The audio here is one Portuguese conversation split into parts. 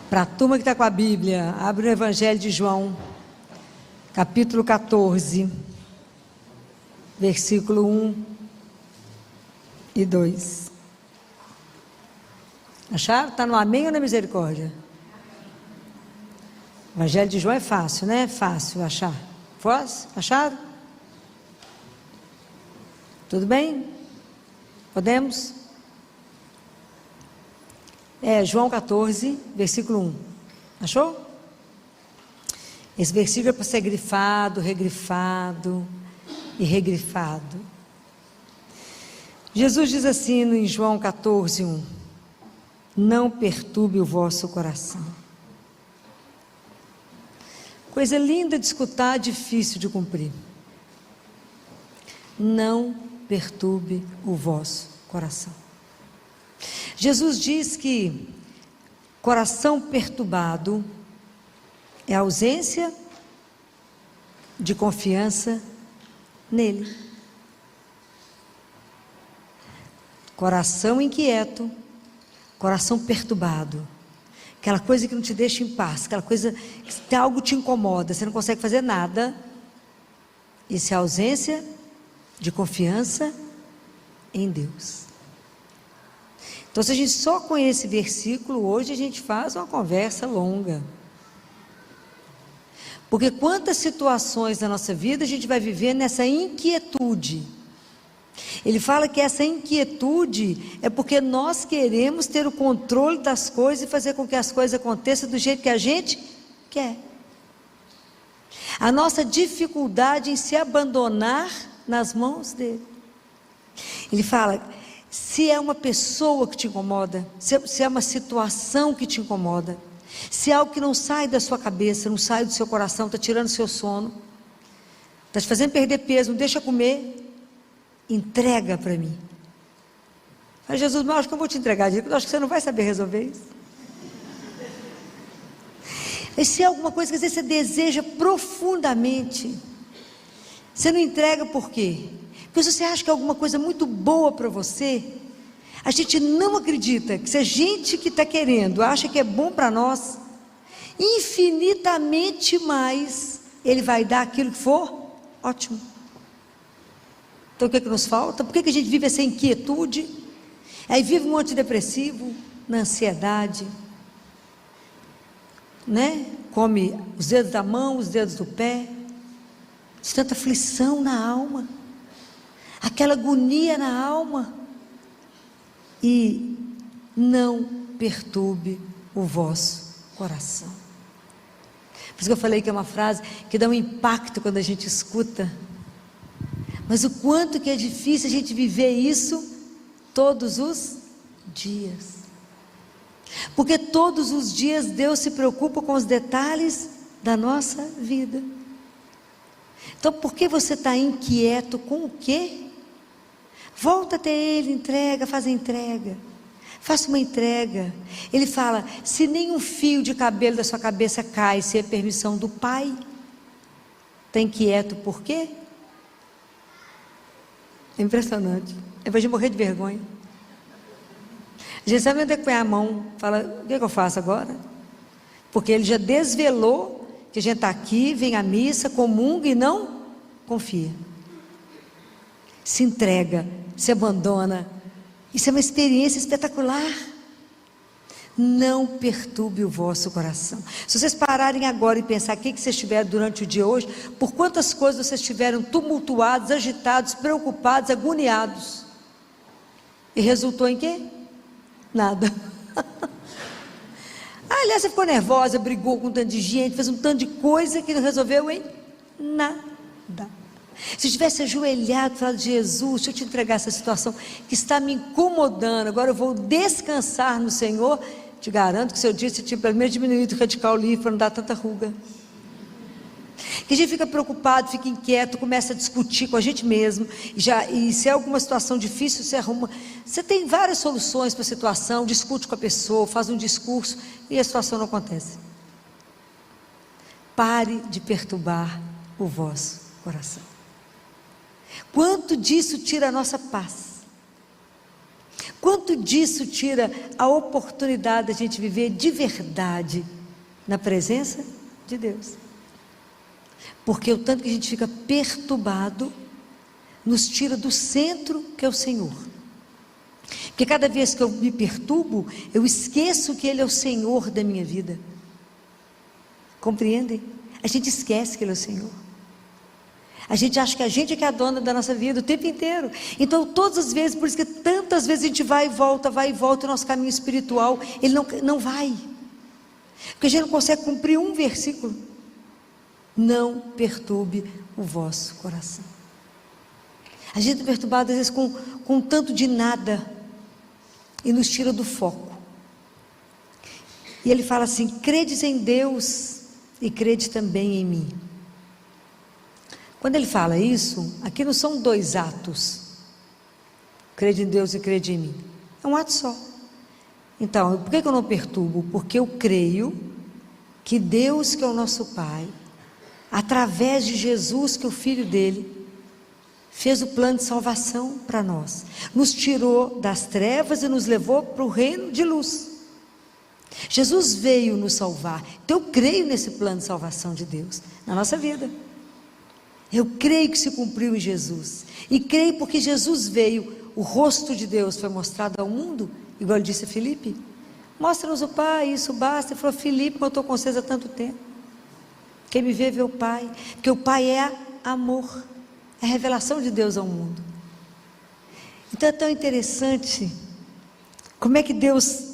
Para a turma que está com a Bíblia, abre o Evangelho de João, capítulo 14, versículo 1 e 2. Acharam? Está no amém ou na misericórdia? O Evangelho de João é fácil, né? É fácil achar. Fácil? Acharam? Tudo bem? Podemos? João 14, versículo 1. Achou? Esse versículo é para ser grifado, regrifado e regrifado. Jesus diz assim em João 14, 1: não perturbe o vosso coração. Coisa linda de escutar, difícil de cumprir. Não perturbe o vosso coração. Jesus diz que coração perturbado é a ausência de confiança nele. Coração inquieto, coração perturbado, aquela coisa que não te deixa em paz, aquela coisa que algo te incomoda, você não consegue fazer nada. Isso é a ausência de confiança em Deus. Então, se a gente só conhece esse versículo, hoje a gente faz uma conversa longa. Porque quantas situações na nossa vida a gente vai viver nessa inquietude. Ele fala que essa inquietude é porque nós queremos ter o controle das coisas e fazer com que as coisas aconteçam do jeito que a gente quer. A nossa dificuldade em se abandonar nas mãos dele. Ele fala, se é uma pessoa que te incomoda, se é uma situação que te incomoda, se é algo que não sai da sua cabeça, não sai do seu coração, está tirando o seu sono, está te fazendo perder peso, não deixa comer, entrega para mim. Mas Jesus, mas eu acho que eu vou te entregar, eu acho que você não vai saber resolver isso. E se é alguma coisa que às vezes você deseja profundamente, você não entrega por quê? Porque se você acha que é alguma coisa muito boa para você, a gente não acredita que se a gente que está querendo acha que é bom para nós, infinitamente mais Ele vai dar aquilo que for ótimo. Então o que é que nos falta? Por que a gente vive essa inquietude? Aí vive um antidepressivo, na ansiedade, né? Come os dedos da mão, os dedos do pé, de tanta aflição na alma, aquela agonia na alma. E não perturbe o vosso coração. Por isso que eu falei que é uma frase que dá um impacto quando a gente escuta. Mas o quanto que é difícil a gente viver isso todos os dias. Porque todos os dias Deus se preocupa com os detalhes da nossa vida. Então por que você está inquieto com o quê? Volta até Ele, entrega, faz a entrega. Faça uma entrega. Ele fala, se nenhum fio de cabelo da sua cabeça cai, se é permissão do Pai, está inquieto por quê? É impressionante. É para a gente morrer de vergonha. A gente sabe onde é que põe a mão, fala, o que é que eu faço agora? Porque Ele já desvelou que a gente está aqui, vem à missa, comunga e não confia. Se entrega, se abandona. Isso é uma experiência espetacular. Não perturbe o vosso coração. Se vocês pararem agora e pensar o que vocês tiveram durante o dia hoje, por quantas coisas vocês estiveram tumultuados, agitados, preocupados, agoniados, e resultou em quê? Nada. Aliás, você ficou nervosa, brigou com um tanto de gente, fez um tanto de coisa que não resolveu em nada. Se tivesse ajoelhado e falado, Jesus, deixa eu te entregar essa situação que está me incomodando, agora eu vou descansar no Senhor, te garanto que se eu disse, tinha pelo menos diminuído o radical livre para não dar tanta ruga. Que a gente fica preocupado, fica inquieto, começa a discutir com a gente mesmo, e se é alguma situação difícil, você arruma, você tem várias soluções para a situação, discute com a pessoa, faz um discurso, e a situação não acontece. Pare de perturbar o vosso coração. Quanto disso tira a nossa paz? Quanto disso tira a oportunidade da gente viver de verdade na presença de Deus? Porque o tanto que a gente fica perturbado nos tira do centro que é o Senhor. Porque cada vez que eu me perturbo, eu esqueço que Ele é o Senhor da minha vida. Compreendem? A gente esquece que Ele é o Senhor. A gente acha que a gente é que é a dona da nossa vida o tempo inteiro. Então todas as vezes, por isso que tantas vezes a gente vai e volta, o nosso caminho espiritual, ele não vai. Porque a gente não consegue cumprir um versículo. Não perturbe o vosso coração. A gente é perturbado às vezes com um tanto de nada e nos tira do foco. E ele fala assim: credes em Deus e crede também em mim. Quando ele fala isso, aqui não são dois atos, crede em Deus e crede em mim, é um ato só. Então, por que eu não perturbo? Porque eu creio que Deus, que é o nosso Pai, através de Jesus, que é o Filho dele, fez o plano de salvação para nós, nos tirou das trevas e nos levou para o reino de luz. Jesus veio nos salvar. Então eu creio nesse plano de salvação de Deus na nossa vida. Eu creio que se cumpriu em Jesus, e creio porque Jesus veio, o rosto de Deus foi mostrado ao mundo, igual ele disse a Filipe: mostra-nos o Pai, isso basta. Ele falou: Filipe, eu estou com vocês há tanto tempo, quem me vê o Pai, porque o Pai é amor, é a revelação de Deus ao mundo. Então é tão interessante como é que Deus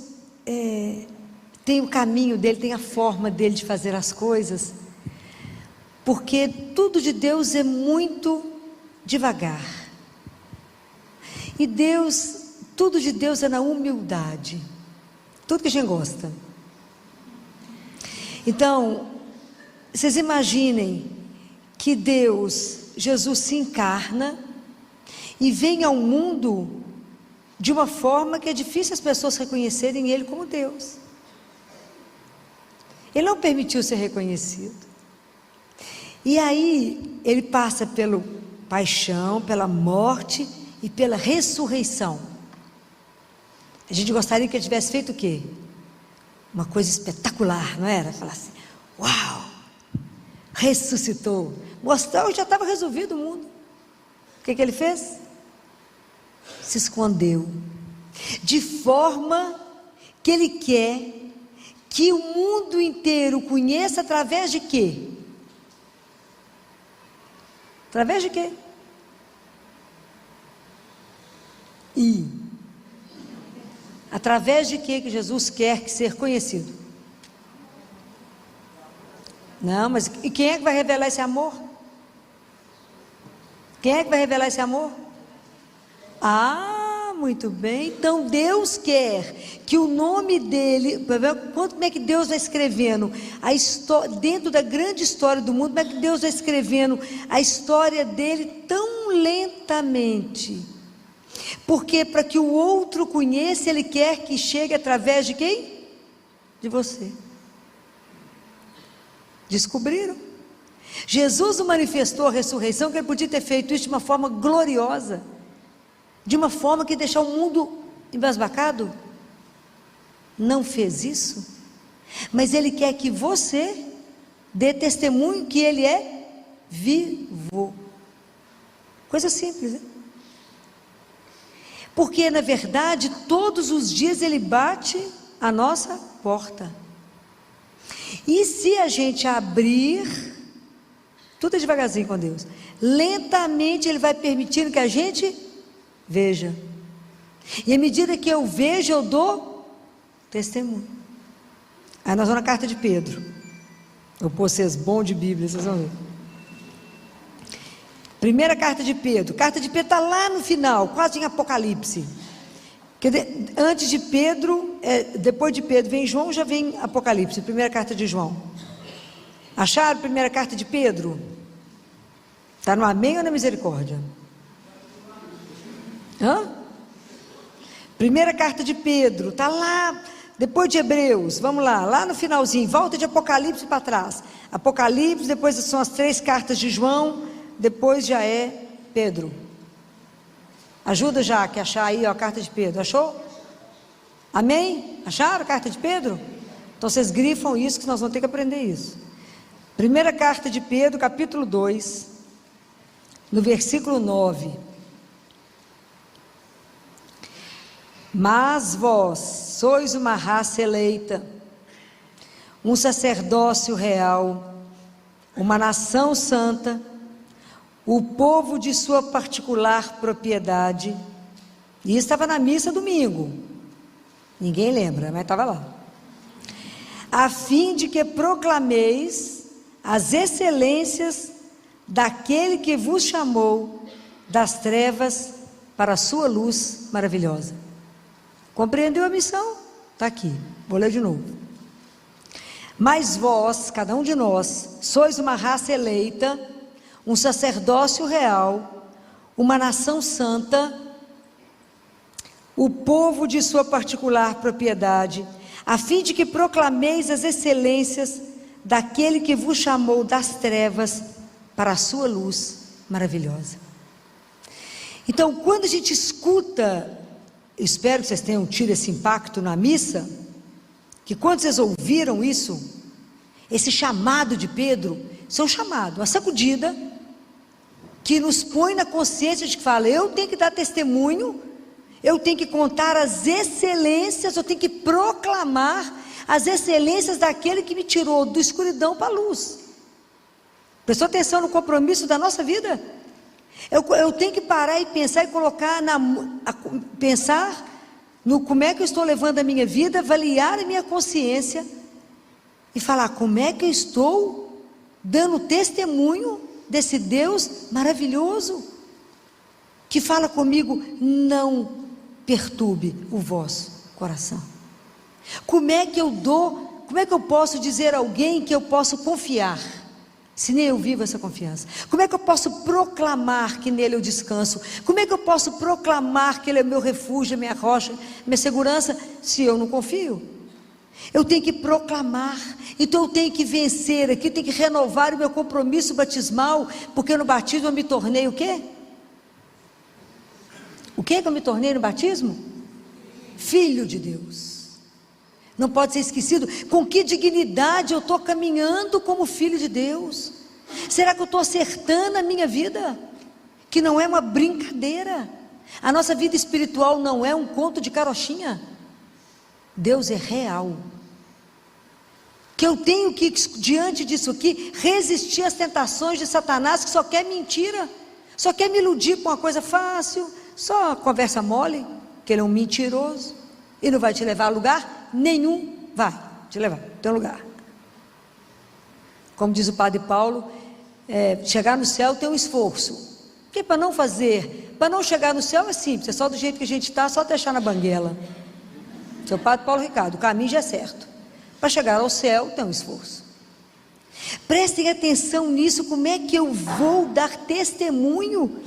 tem o caminho dele, tem a forma dele de fazer as coisas, porque tudo de Deus é muito devagar, e tudo de Deus é na humildade, tudo que a gente gosta. Então, vocês imaginem que Jesus se encarna e vem ao mundo de uma forma que é difícil as pessoas reconhecerem Ele como Deus. Ele não permitiu ser reconhecido. E aí, Ele passa pela paixão, pela morte e pela ressurreição. A gente gostaria que Ele tivesse feito o quê? Uma coisa espetacular, não era? Falar assim: uau, ressuscitou, mostrou que já estava resolvido o mundo. O que Ele fez? Se escondeu, de forma que Ele quer que o mundo inteiro conheça através de quê? Através de quê? Através de quê que Jesus quer ser conhecido? Não, mas e quem é que vai revelar esse amor? Quem é que vai revelar esse amor? Muito bem. Então Deus quer que o nome dele, como é que Deus vai escrevendo a história, dentro da grande história do mundo, como é que Deus vai escrevendo a história dele tão lentamente? Porque para que o outro conheça, Ele quer que chegue através de quem? De você. Descobriram? Jesus manifestou a ressurreição, que Ele podia ter feito isso de uma forma gloriosa, de uma forma que deixar o mundo embasbacado. Não fez isso, mas Ele quer que você dê testemunho que Ele é vivo. Coisa simples, né? Porque na verdade todos os dias Ele bate a nossa porta, e se a gente abrir, tudo é devagarzinho com Deus, lentamente Ele vai permitindo que a gente veja, e à medida que eu vejo, eu dou testemunho. Aí nós vamos na carta de Pedro. Eu pôr vocês bom de Bíblia, vocês vão ver. Primeira carta de Pedro. Carta de Pedro está lá no final, quase em Apocalipse. Antes de Pedro, depois de Pedro vem João, já vem Apocalipse. Primeira carta de João. Acharam a primeira carta de Pedro? Está no Amém ou na Misericórdia? Primeira carta de Pedro, está lá, depois de Hebreus, vamos lá no finalzinho, volta de Apocalipse para trás. Apocalipse, depois são as 3 cartas de João, depois já é Pedro. Ajuda já que achar aí, ó, a carta de Pedro. Achou? Amém? Acharam a carta de Pedro? Então vocês grifam isso, que nós vamos ter que aprender isso. Primeira carta de Pedro, capítulo 2, no versículo 9. Mas vós sois uma raça eleita, um sacerdócio real, uma nação santa, o povo de sua particular propriedade. E isso estava na missa domingo. Ninguém lembra, mas estava lá. A fim de que proclameis as excelências daquele que vos chamou das trevas para a sua luz maravilhosa. Compreendeu a missão? Está aqui, vou ler de novo. Mas vós, cada um de nós, sois uma raça eleita, um sacerdócio real, uma nação santa, o povo de sua particular propriedade, a fim de que proclameis as excelências daquele que vos chamou das trevas para a sua luz maravilhosa. Então, quando a gente escuta, espero que vocês tenham tido esse impacto na missa, que quando vocês ouviram isso, esse chamado de Pedro, isso é um chamado, uma sacudida, que nos põe na consciência de que fala, eu tenho que dar testemunho, eu tenho que contar as excelências, eu tenho que proclamar as excelências daquele que me tirou da escuridão para a luz. Prestou atenção no compromisso da nossa vida? Eu tenho que parar e pensar e colocar, pensar no como é que eu estou levando a minha vida, avaliar a minha consciência e falar como é que eu estou dando testemunho desse Deus maravilhoso que fala comigo, não perturbe o vosso coração. Como é que eu posso dizer a alguém que eu posso confiar, se nem eu vivo essa confiança? Como é que eu posso proclamar que nele eu descanso? Como é que eu posso proclamar que ele é meu refúgio, minha rocha, minha segurança, se eu não confio? Eu tenho que proclamar, então eu tenho que vencer aqui, eu tenho que renovar o meu compromisso batismal, porque no batismo eu me tornei o quê? O que eu me tornei no batismo? Filho de Deus. Não pode ser esquecido. Com que dignidade eu estou caminhando como filho de Deus? Será que eu estou acertando a minha vida? Que não é uma brincadeira. A nossa vida espiritual não é um conto de carochinha. Deus é real. Que eu tenho que, diante disso aqui, resistir às tentações de Satanás, que só quer mentira, só quer me iludir com uma coisa fácil, só conversa mole, que ele é um mentiroso e não vai te levar a lugar nenhum. Vai te levar, tem um lugar. Como diz o padre Paulo, chegar no céu tem um esforço. Porque para não chegar no céu é simples, é só do jeito que a gente está, só deixar na banguela. Seu padre Paulo Ricardo, o caminho já é certo. Para chegar ao céu tem um esforço. Prestem atenção nisso, como é que eu vou dar testemunho?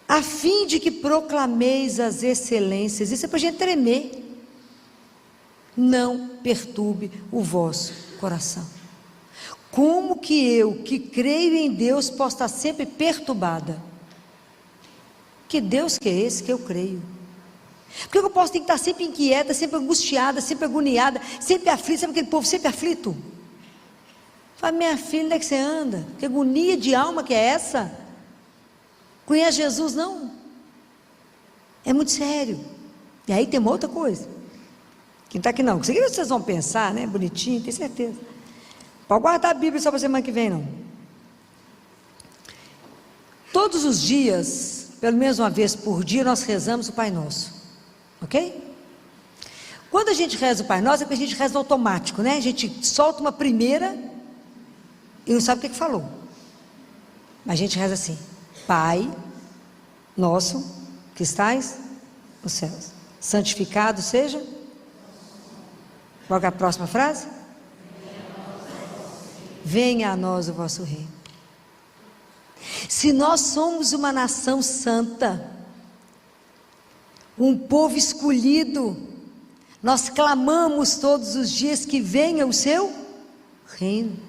A fim de que proclameis as excelências. Isso é para a gente tremer. Não perturbe o vosso coração. Como que eu, que creio em Deus, posso estar sempre perturbada? Que Deus que é esse que eu creio? Porque eu posso ter que estar sempre inquieta, sempre angustiada, sempre agoniada, sempre aflita. Sabe aquele povo sempre aflito? Fala, minha filha, onde é que você anda? Que agonia de alma que é essa? Conhece Jesus? Não. É muito sério. E aí tem uma outra coisa. Quem está aqui não. Isso aqui vocês vão pensar, né? Bonitinho, tenho certeza. Pode guardar a Bíblia só para semana que vem, não. Todos os dias, pelo menos uma vez por dia, nós rezamos o Pai Nosso. Ok? Quando a gente reza o Pai Nosso, é que a gente reza automático, né? A gente solta uma primeira e não sabe o que falou. Mas a gente reza assim: Pai nosso que estais nos céus, santificado seja. Qual é a próxima frase? Venha a nós o vosso reino. Se nós somos uma nação santa, um povo escolhido, nós clamamos todos os dias que venha o seu reino,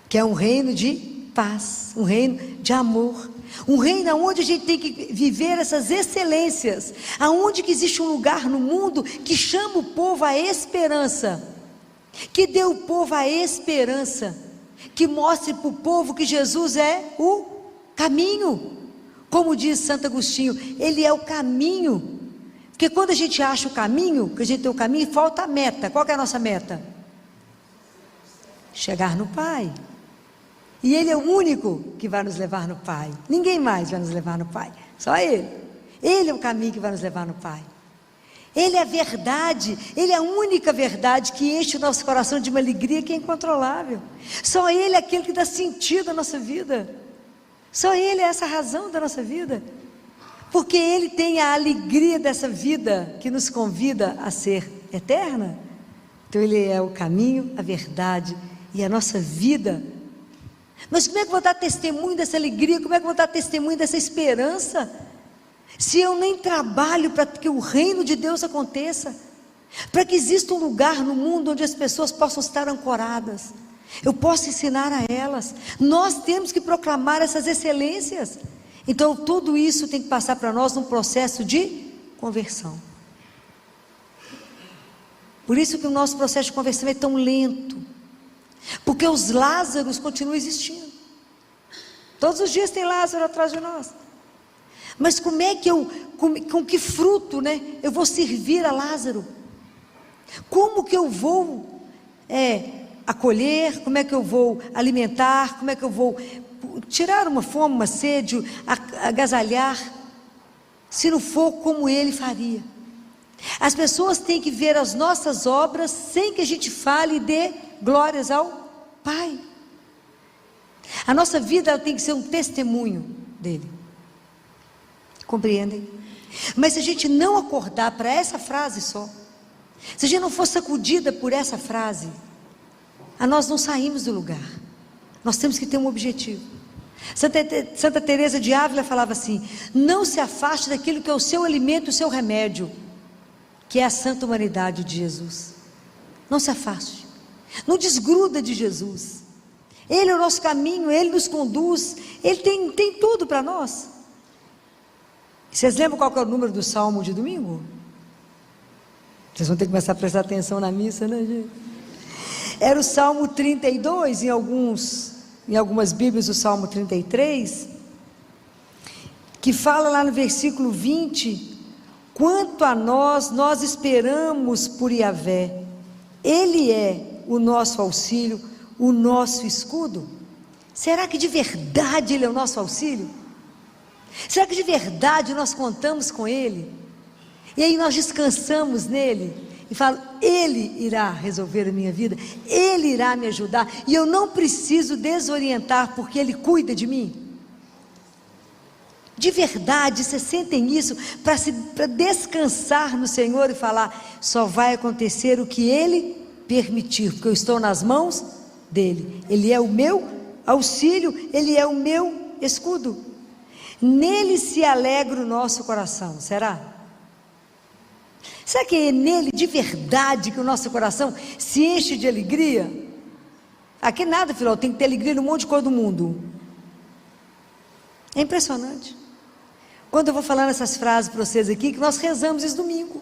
que é um reino de paz, um reino de amor, Um reino onde a gente tem que viver essas excelências, aonde que existe um lugar no mundo que chama o povo à esperança, que dê o povo a esperança, que mostre para o povo que Jesus é o caminho. Como diz Santo Agostinho, Ele é o caminho. Porque quando a gente acha o caminho, que a gente tem o caminho, falta a meta. Qual que é a nossa meta? Chegar no Pai. E Ele é o único que vai nos levar no Pai. Ninguém mais vai nos levar no Pai, só Ele. Ele é o caminho que vai nos levar no Pai. Ele é a verdade, Ele é a única verdade que enche o nosso coração de uma alegria que é incontrolável. Só Ele é aquele que dá sentido à nossa vida. Só Ele é essa razão da nossa vida. Porque Ele tem a alegria dessa vida que nos convida a ser eterna. Então Ele é o caminho, a verdade e a nossa vida. Mas como é que eu vou dar testemunho dessa alegria? Como é que eu vou dar testemunho dessa esperança? Se eu nem trabalho para que o reino de Deus aconteça, para que exista um lugar no mundo onde as pessoas possam estar ancoradas, eu posso ensinar a elas. Nós temos que proclamar essas excelências. Então tudo isso tem que passar para nós num processo de conversão. Por isso que o nosso processo de conversão é tão lento, porque os Lázaros continuam existindo. Todos os dias tem Lázaro atrás de nós. Mas como é que com que fruto, né, eu vou servir a Lázaro? Como que eu vou acolher? Como é que eu vou alimentar? Como é que eu vou tirar uma fome, uma sede, agasalhar? Se não for como ele faria. As pessoas têm que ver as nossas obras sem que a gente fale e dê glórias ao Pai. A nossa vida ela tem que ser um testemunho dele. Compreendem? Mas se a gente não acordar para essa frase só, se a gente não for sacudida por essa frase, nós não saímos do lugar. Nós temos que ter um objetivo. Santa Teresa de Ávila falava assim: não se afaste daquilo que é o seu alimento, o seu remédio, que é a santa humanidade de Jesus. Não se afaste, não desgruda de Jesus. Ele é o nosso caminho, Ele nos conduz, Ele tem tudo para nós. Vocês lembram qual que é o número do salmo de domingo? Vocês vão ter que começar a prestar atenção na missa, né, gente? Era o salmo 32, em algumas bíblias o salmo 33, que fala lá no versículo 20: quanto a nós esperamos por Yahvé, Ele é o nosso auxílio, o nosso escudo. Será que de verdade Ele é o nosso auxílio? Será que de verdade nós contamos com Ele? E aí nós descansamos nele e falamos: Ele irá resolver a minha vida, Ele irá me ajudar, e eu não preciso desorientar, porque Ele cuida de mim. De verdade, vocês sentem isso para descansar no Senhor e falar: só vai acontecer o que Ele permitir, porque eu estou nas mãos dEle. Ele é o meu auxílio, Ele é o meu escudo. Nele se alegra o nosso coração. Será? Será que é nele de verdade que o nosso coração se enche de alegria? Aqui nada, filho, tem que ter alegria no monte de coisa do mundo. É impressionante. Quando eu vou falando essas frases para vocês aqui, que nós rezamos esse domingo.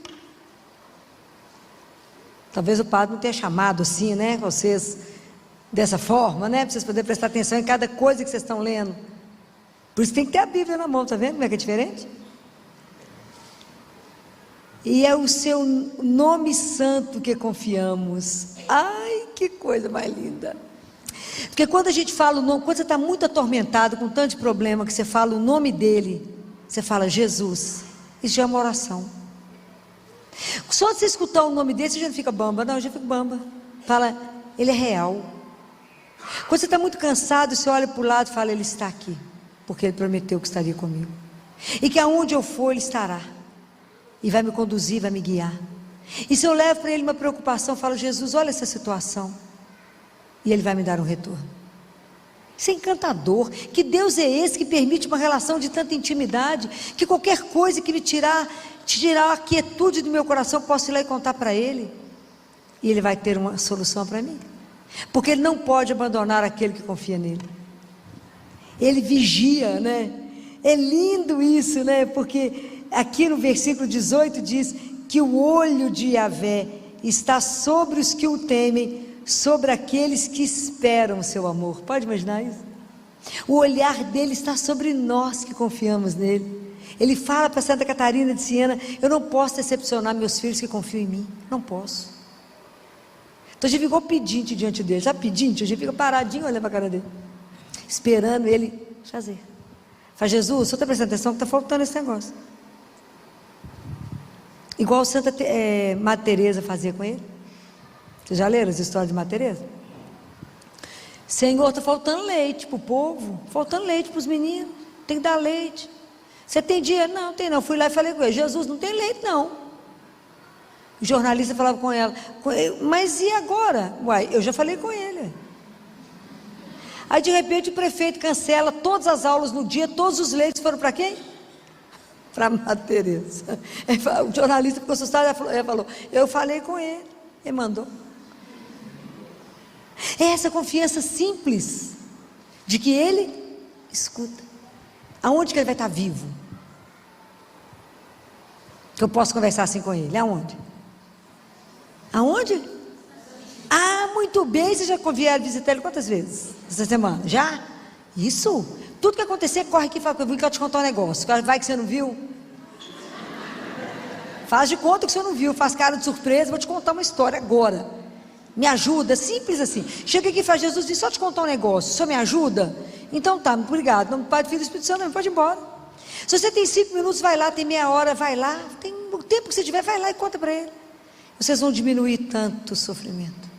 Talvez o padre não tenha chamado assim, né, vocês dessa forma, né, para vocês poderem prestar atenção em cada coisa que vocês estão lendo. Por isso tem que ter a Bíblia na mão, tá vendo como é que é diferente? E é o seu nome santo que confiamos. Ai, que coisa mais linda. Porque quando a gente fala o nome, quando você está muito atormentado, com tanto problema, que você fala o nome dele, você fala Jesus, isso já é uma oração. Só de você escutar o nome dele, você já não fica bamba. Não, eu já fico bamba. Fala, ele é real. Quando você está muito cansado, você olha para o lado e fala: ele está aqui, porque ele prometeu que estaria comigo, e que aonde eu for ele estará, e vai me conduzir, vai me guiar. E se eu levo para ele uma preocupação, eu falo: Jesus, olha essa situação, e ele vai me dar um retorno. Isso é encantador. Que Deus é esse que permite uma relação de tanta intimidade, que qualquer coisa que me tirar a quietude do meu coração, eu posso ir lá e contar para ele, e ele vai ter uma solução para mim, porque ele não pode abandonar aquele que confia nele. Ele vigia, né? É lindo isso, né? Porque aqui no versículo 18 diz que o olho de Yahvé está sobre os que o temem, sobre aqueles que esperam o seu amor. Pode imaginar isso? O olhar dele está sobre nós que confiamos nele. Ele fala para Santa Catarina de Siena: eu não posso decepcionar meus filhos que confiam em mim, não posso. Então a gente ficou pedinte diante dele, sabe pedinte? A gente fica paradinho olhando para a cara dele, esperando ele fazer. Fala: Jesus, o senhor está prestando atenção que está faltando esse negócio. Igual Santa Madre Teresa fazia com ele. Vocês já leram as histórias de Madre Teresa? Senhor, está faltando leite para o povo, faltando leite para os meninos, tem que dar leite. Você tem dinheiro? Não, tem não. Fui lá e falei com ele: Jesus, não tem leite não. O jornalista falava com ela: mas e agora? Uai, eu já falei com ele. Aí de repente o prefeito cancela todas as aulas no dia, todos os leitos foram para quem? Para a Madre Teresa. O jornalista ficou assustado, ela falou: eu falei com ele, ele mandou. É essa confiança simples de que ele escuta. Aonde que ele vai estar vivo? Que eu posso conversar assim com ele? Aonde? Aonde? Ah, muito bem. Você já vieram visitar ele quantas vezes essa semana? Já? Isso? Tudo que acontecer, corre aqui e fala: eu vim cá te contar um negócio. Vai que você não viu. Faz de conta que você não viu, faz cara de surpresa. Vou te contar uma história agora. Me ajuda, simples assim. Chega aqui e fala: Jesus, vim só te contar um negócio. O senhor me ajuda? Então tá, obrigado. Não, Pai, Filho e Espírito Santo, não pode ir embora. Se você tem 5 minutos, vai lá. Tem meia hora, vai lá. Tem o tempo que você tiver, vai lá e conta para ele. Vocês vão diminuir tanto sofrimento,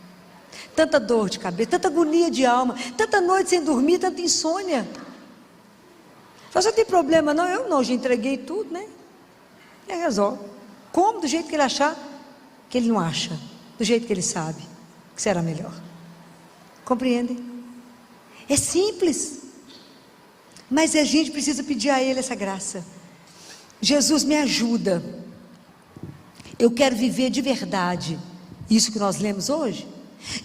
tanta dor de cabeça, tanta agonia de alma, tanta noite sem dormir, tanta insônia. Você tem problema? Não, eu não, já entreguei tudo, né? Ele resolve. Como? Do jeito que ele achar, que ele não acha, do jeito que ele sabe que será melhor. Compreendem? É simples, mas a gente precisa pedir a ele essa graça. Jesus, me ajuda. Eu quero viver de verdade isso que nós lemos hoje.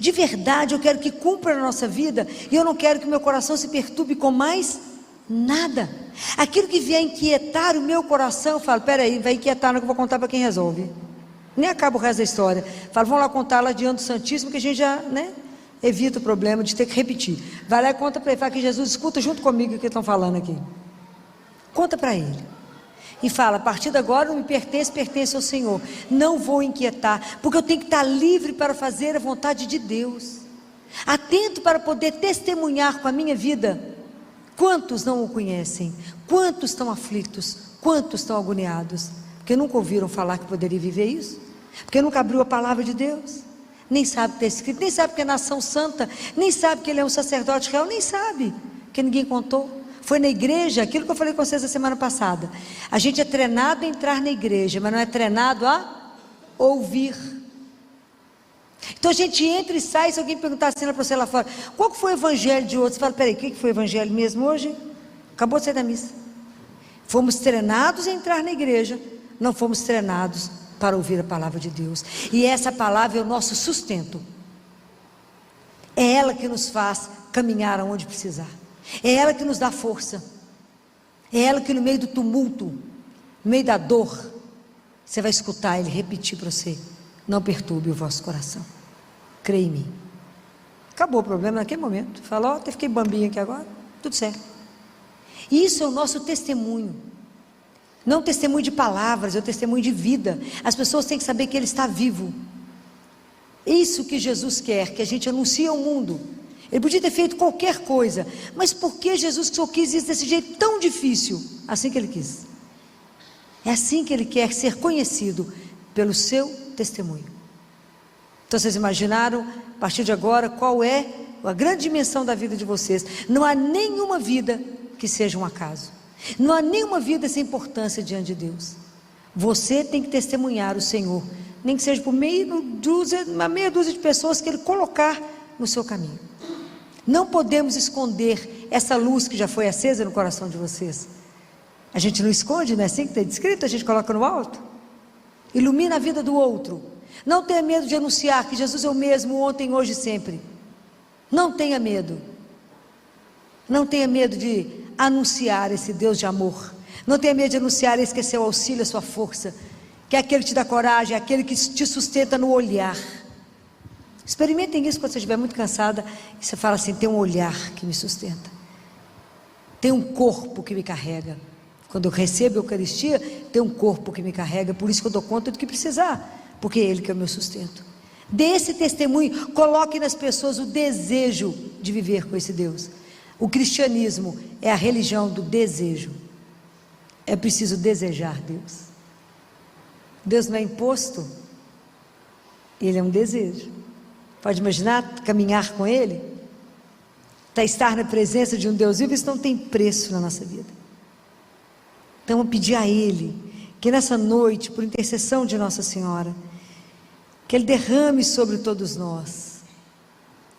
De verdade eu quero que cumpra na nossa vida, e eu não quero que meu coração se perturbe com mais nada. Aquilo que vier inquietar o meu coração, eu falo: peraí, vai inquietar, não, que eu vou contar para quem resolve. Nem acaba o resto da história. Falo: vamos lá contar lá diante do Santíssimo, que a gente já, né, evita o problema de ter que repetir. Vai lá e conta para ele, fala que Jesus escuta junto comigo o que estão falando aqui. Conta para ele. E fala: a partir de agora não me pertence, pertence ao Senhor. Não vou inquietar, porque eu tenho que estar livre para fazer a vontade de Deus. Atento para poder testemunhar com a minha vida. Quantos não o conhecem? Quantos estão aflitos? Quantos estão agoniados? Porque nunca ouviram falar que poderia viver isso? Porque nunca abriu a palavra de Deus? Nem sabe que está escrito, nem sabe que é nação santa, nem sabe que ele é um sacerdote real, nem sabe, porque ninguém contou. Foi na igreja, aquilo que eu falei com vocês a semana passada. A gente é treinado a entrar na igreja, mas não é treinado a ouvir. Então a gente entra e sai. Se alguém perguntar assim para você lá fora: qual que foi o evangelho de hoje? Você fala: peraí, o que foi o evangelho mesmo hoje? Acabou de sair da missa. Fomos treinados a entrar na igreja, não fomos treinados para ouvir a palavra de Deus. E essa palavra é o nosso sustento. É ela que nos faz caminhar aonde precisar. É ela que nos dá força. É ela que no meio do tumulto, no meio da dor, você vai escutar ele repetir para você: não perturbe o vosso coração, creia em mim. Acabou o problema naquele momento. Falou: até fiquei bambinha aqui agora, tudo certo. Isso é o nosso testemunho. Não testemunho de palavras, é o testemunho de vida. As pessoas têm que saber que ele está vivo. Isso que Jesus quer, que a gente anuncie ao mundo. Ele podia ter feito qualquer coisa, mas por que Jesus só quis isso desse jeito tão difícil? Assim que ele quis. É assim que ele quer ser conhecido, pelo seu testemunho. Então vocês imaginaram, a partir de agora, qual é a grande dimensão da vida de vocês? Não há nenhuma vida que seja um acaso. Não há nenhuma vida sem importância diante de Deus. Você tem que testemunhar o Senhor, nem que seja por uma meia dúzia de pessoas que ele colocar no seu caminho. Não podemos esconder essa luz que já foi acesa no coração de vocês. A gente não esconde, não é assim que está descrito? A gente coloca no alto. Ilumina a vida do outro. Não tenha medo de anunciar que Jesus é o mesmo ontem, hoje e sempre. Não tenha medo. Não tenha medo de anunciar esse Deus de amor. Não tenha medo de anunciar esse que é seu auxílio, a sua força, que é aquele que te dá coragem, é aquele que te sustenta no olhar. Experimentem isso quando você estiver muito cansada e você fala assim: tem um olhar que me sustenta, tem um corpo que me carrega. Quando eu recebo a Eucaristia, tem um corpo que me carrega, por isso que eu dou conta do que precisar, porque é Ele que é o meu sustento. Dê esse testemunho, coloque nas pessoas o desejo de viver com esse Deus. O cristianismo é a religião do desejo. É preciso desejar Deus. Deus não é imposto, Ele é um desejo. Pode imaginar caminhar com Ele? Estar na presença de um Deus vivo, isso não tem preço na nossa vida. Então, vamos pedir a Ele, que nessa noite, por intercessão de Nossa Senhora, que Ele derrame sobre todos nós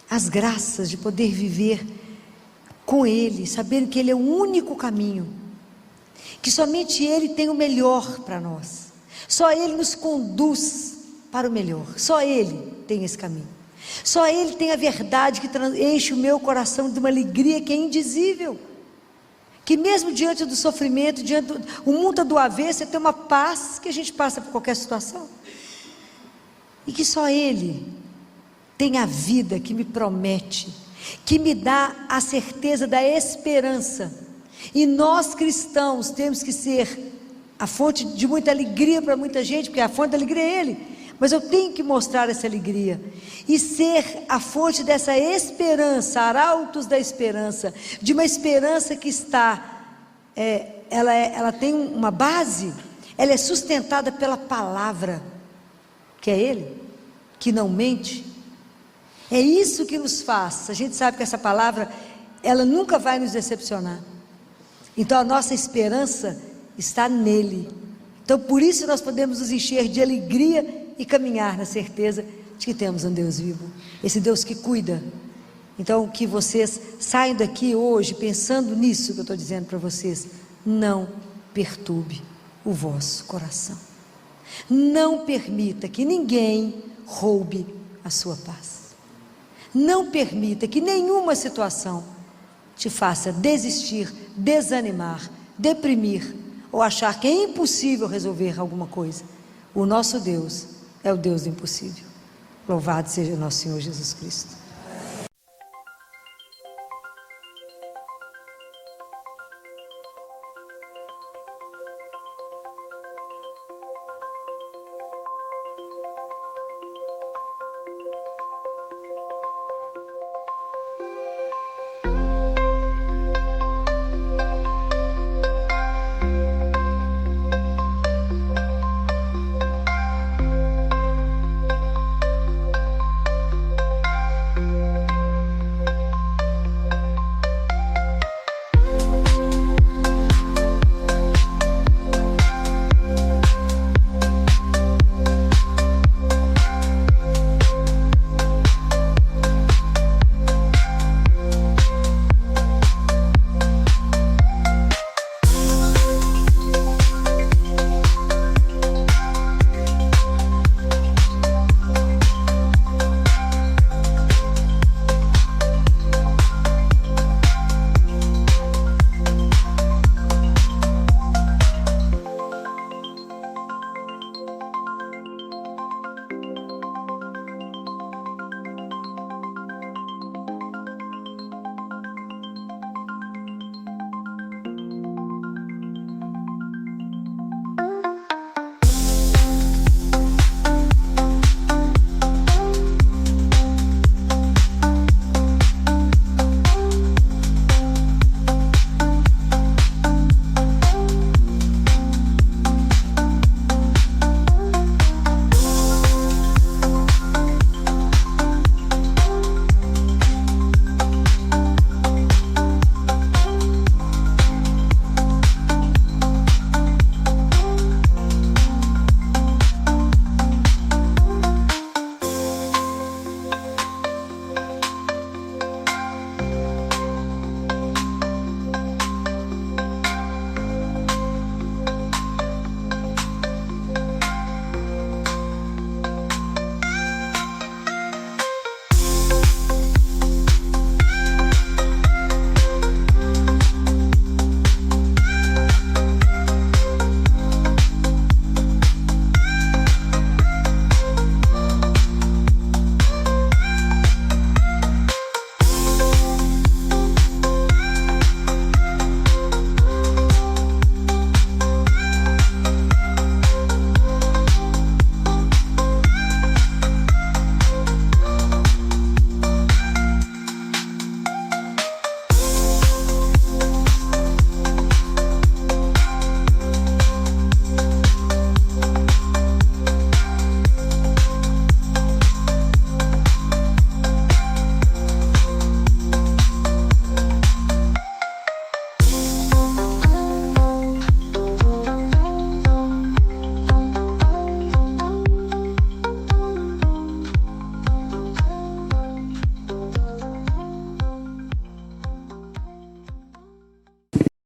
as graças de poder viver com Ele, sabendo que Ele é o único caminho, que somente Ele tem o melhor para nós, só Ele nos conduz para o melhor, só Ele tem esse caminho, só Ele tem a verdade que enche o meu coração de uma alegria que é indizível, que mesmo diante do sofrimento, diante do mundo do avesso, tem uma paz que a gente passa por qualquer situação, e que só Ele tem a vida que me promete, que me dá a certeza da esperança. E nós cristãos temos que ser a fonte de muita alegria para muita gente, porque a fonte da alegria é Ele, mas eu tenho que mostrar essa alegria, e ser a fonte dessa esperança, arautos da esperança, de uma esperança que está, ela tem uma base, ela é sustentada pela palavra, que é Ele, que não mente. É isso que nos faz, a gente sabe que essa palavra, ela nunca vai nos decepcionar, então a nossa esperança está nele, então por isso nós podemos nos encher de alegria e caminhar na certeza de que temos um Deus vivo, esse Deus que cuida. Então que vocês saiam daqui hoje pensando nisso que eu estou dizendo para vocês: não perturbe o vosso coração, não permita que ninguém roube a sua paz, não permita que nenhuma situação te faça desistir, desanimar, deprimir, ou achar que é impossível resolver alguma coisa. O nosso Deus é o Deus do impossível. Louvado seja nosso Senhor Jesus Cristo.